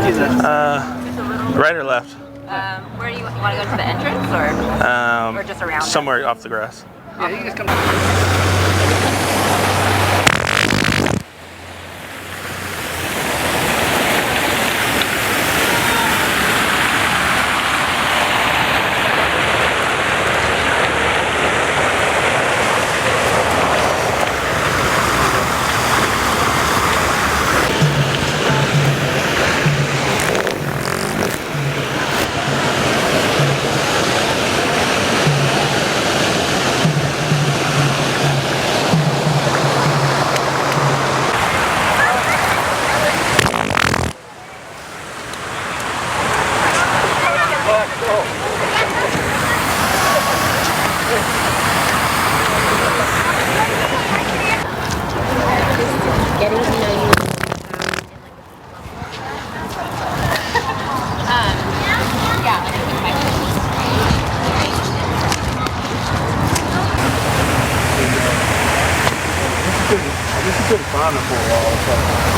Right or left? Where do you want to go to the entrance or just around? Somewhere off the grass. Yeah, you just come. Getting to know you. This is good fun for a while.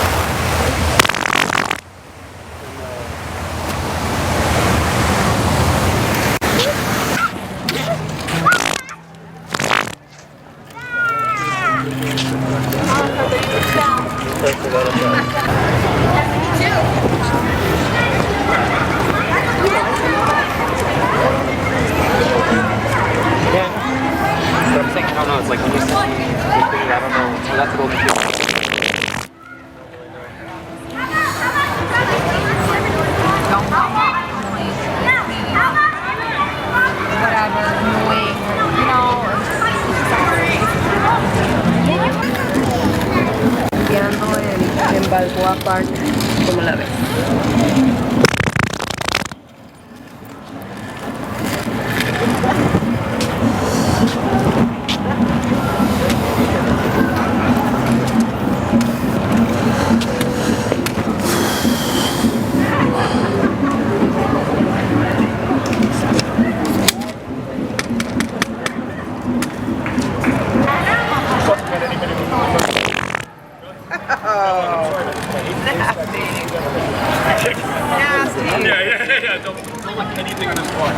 I don't know, it's like when you see things, I don't know, so that's a little bit. Whatever, annoying, you know, quedando en Balboa Park, como la ves. Yeah. Don't like anything in this car.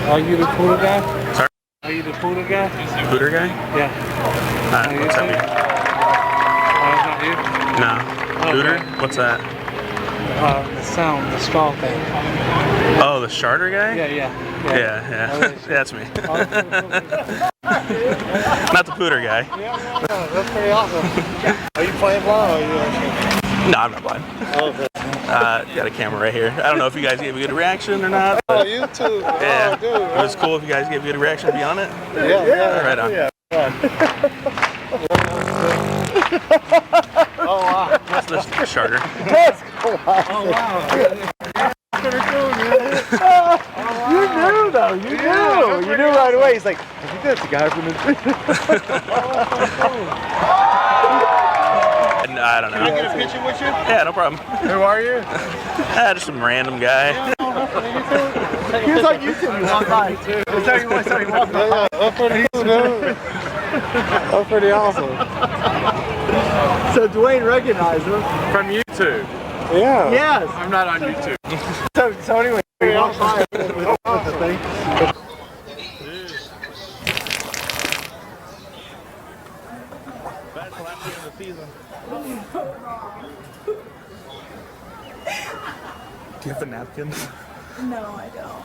Are you the poodle guy? Sorry? Are you the poodle guy? Pooter guy? Yeah. What's that mean? Oh, it's not you? No. Oh, Pooter? okay. What's that? The sound, the stall thing. Oh, the Charter guy? Yeah. Yeah. That's me. Not the pooter guy. Yeah, that's pretty awesome. Are you playing blind or are you actually? No, I'm not blind. Okay. Got a camera right here. I don't know if you guys gave a good reaction or not. Oh, But YouTube. yeah, Oh, dude. it was cool if you guys gave a good reaction to be on it. Yeah. Right on. Yeah. Oh, wow. That's the Charter. That's cool. Oh, wow. Pretty cool, man. You knew, though. You knew. You knew right away. He's like, I think that's the guy from the... I don't know. Can I get a picture with you? Yeah, no problem. Who are you? Just some random guy. He was on YouTube. You walked by. That's how he walked by. Yeah, that's pretty cool, dude. That's pretty awesome. So Dwayne recognized him. From YouTube. Yeah. Yes. I'm not on YouTube. So anyway, we walked by with the thing. Best last game of the season. Do you have the napkins? No, I don't.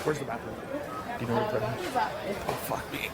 Where's the bathroom? Do you know where it's at? Oh, fuck me.